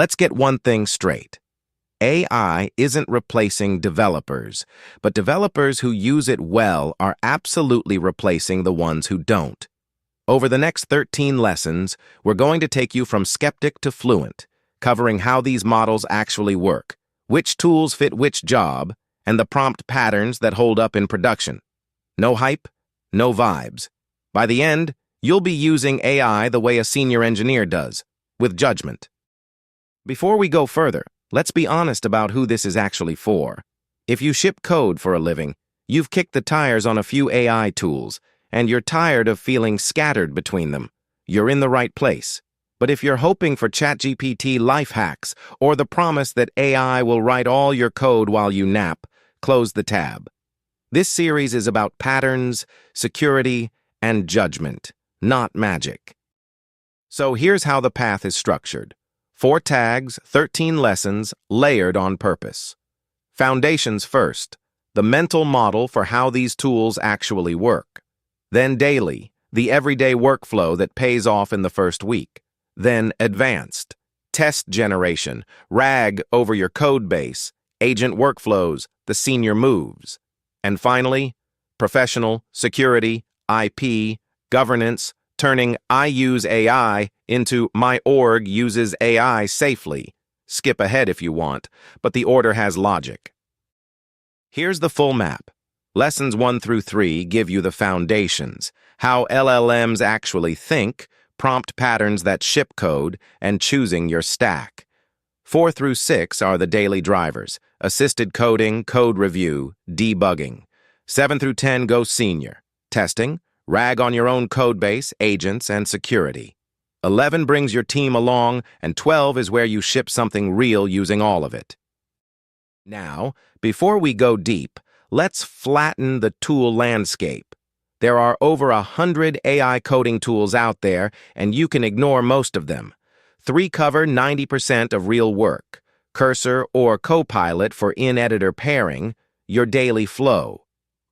Let's get one thing straight. AI isn't replacing developers, but developers who use it well are absolutely replacing the ones who don't. Over the next 13 lessons, we're going to take you from skeptic to fluent, covering how these models actually work, which tools fit which job, and the prompt patterns that hold up in production. No hype, no vibes. By the end, you'll be using AI the way a senior engineer does, with judgment. Before we go further, let's be honest about who this is actually for. If you ship code for a living, you've kicked the tires on a few AI tools, and you're tired of feeling scattered between them. You're in the right place. But if you're hoping for ChatGPT life hacks or the promise that AI will write all your code while you nap, close the tab. This series is about patterns, security, and judgment, not magic. So here's how the path is structured. 4 tags, 13 lessons, layered on purpose. Foundations first, the mental model for how these tools actually work. Then daily, the everyday workflow that pays off in the first week. Then advanced, test generation, RAG over your code base, agent workflows, the senior moves. And finally, professional, security, IP, governance, turning I use AI into my org uses AI safely. Skip ahead if you want, but the order has logic. Here's the full map. Lessons 1 through 3 give you the foundations, how LLMs actually think, prompt patterns that ship code, and choosing your stack. 4 through 6 are the daily drivers, assisted coding, code review, debugging. 7 through 10 go senior, testing, RAG on your own code base, agents, and security. 11 brings your team along, and 12 is where you ship something real using all of it. Now, before we go deep, let's flatten the tool landscape. There are over 100 AI coding tools out there, and you can ignore most of them. 3 cover 90% of real work. Cursor or Copilot for in-editor pairing, your daily flow.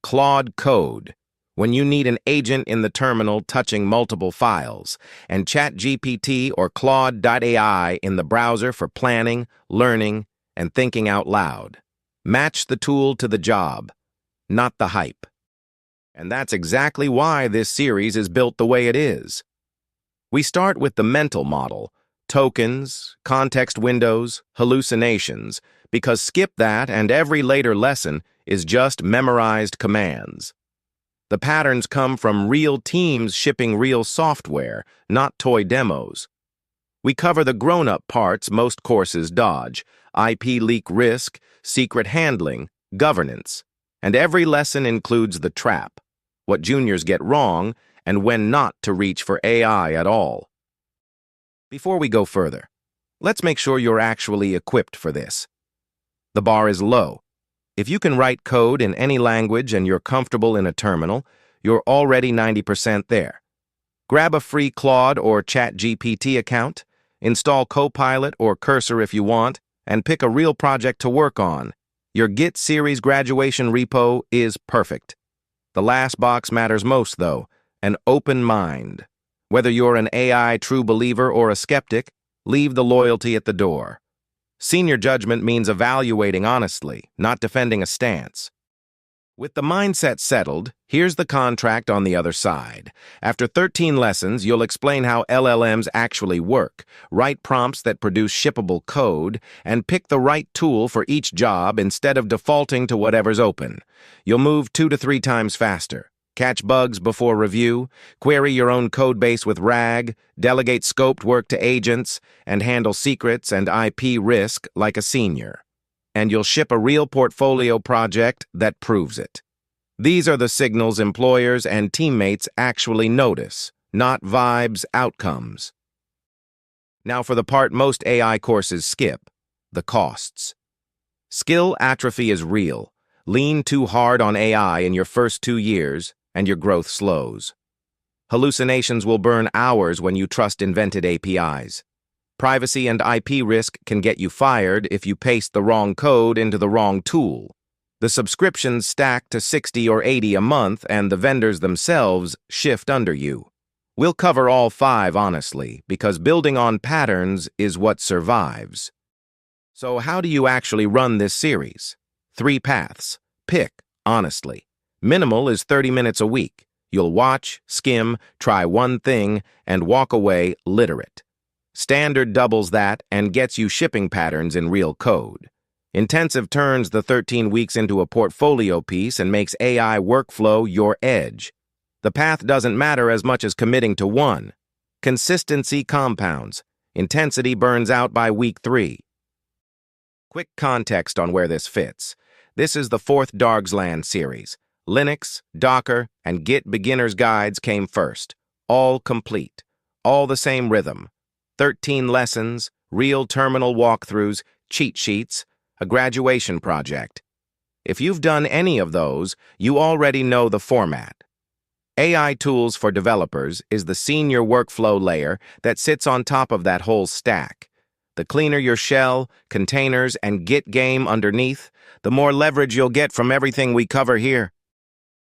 Claude Code, when you need an agent in the terminal touching multiple files, and ChatGPT or Claude.ai in the browser for planning, learning, and thinking out loud. Match the tool to the job, not the hype. And that's exactly why this series is built the way it is. We start with the mental model, tokens, context windows, hallucinations, because skip that and every later lesson is just memorized commands. The patterns come from real teams shipping real software, not toy demos. We cover the grown-up parts most courses dodge, IP leak risk, secret handling, governance, and every lesson includes the trap, what juniors get wrong, and when not to reach for AI at all. Before we go further, let's make sure you're actually equipped for this. The bar is low. If you can write code in any language and you're comfortable in a terminal, you're already 90% there. Grab a free Claude or ChatGPT account, install Copilot or Cursor if you want, and pick a real project to work on. Your Git series graduation repo is perfect. The last box matters most, though, an open mind. Whether you're an AI true believer or a skeptic, leave the loyalty at the door. Senior judgment means evaluating honestly, not defending a stance. With the mindset settled, here's the contract on the other side. After 13 lessons, you'll explain how LLMs actually work, write prompts that produce shippable code, and pick the right tool for each job instead of defaulting to whatever's open. You'll move 2 to 3 times faster. Catch bugs before review, query your own codebase with RAG, delegate scoped work to agents, and handle secrets and IP risk like a senior. And you'll ship a real portfolio project that proves it. These are the signals employers and teammates actually notice, not vibes, outcomes. Now for the part most AI courses skip, the costs. Skill atrophy is real. Lean too hard on AI in your first 2 years, and your growth slows. Hallucinations will burn hours when you trust invented APIs. Privacy and IP risk can get you fired if you paste the wrong code into the wrong tool. The subscriptions stack to 60 or 80 a month, and the vendors themselves shift under you. We'll cover all 5 honestly, because building on patterns is what survives. So how do you actually run this series? 3 paths. Pick, honestly. Minimal is 30 minutes a week. You'll watch, skim, try one thing, and walk away literate. Standard doubles that and gets you shipping patterns in real code. Intensive turns the 13 weeks into a portfolio piece and makes AI workflow your edge. The path doesn't matter as much as committing to one. Consistency compounds. Intensity burns out by week 3. Quick context on where this fits. This is the 4th Dargslan series. Linux, Docker, and Git beginner's guides came first. All complete. All the same rhythm. 13 lessons, real terminal walkthroughs, cheat sheets, a graduation project. If you've done any of those, you already know the format. AI Tools for Developers is the senior workflow layer that sits on top of that whole stack. The cleaner your shell, containers, and Git game underneath, the more leverage you'll get from everything we cover here.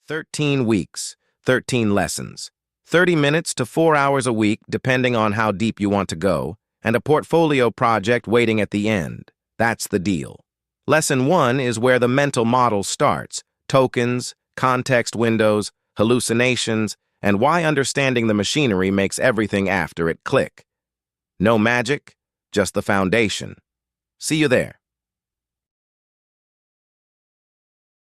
13 weeks, 13 lessons, 30 minutes to 4 hours a week depending on how deep you want to go, and a portfolio project waiting at the end. That's the deal. Lesson 1 is where the mental model starts: tokens, context windows, hallucinations, and why understanding the machinery makes everything after it click. No magic, just the foundation. See you there.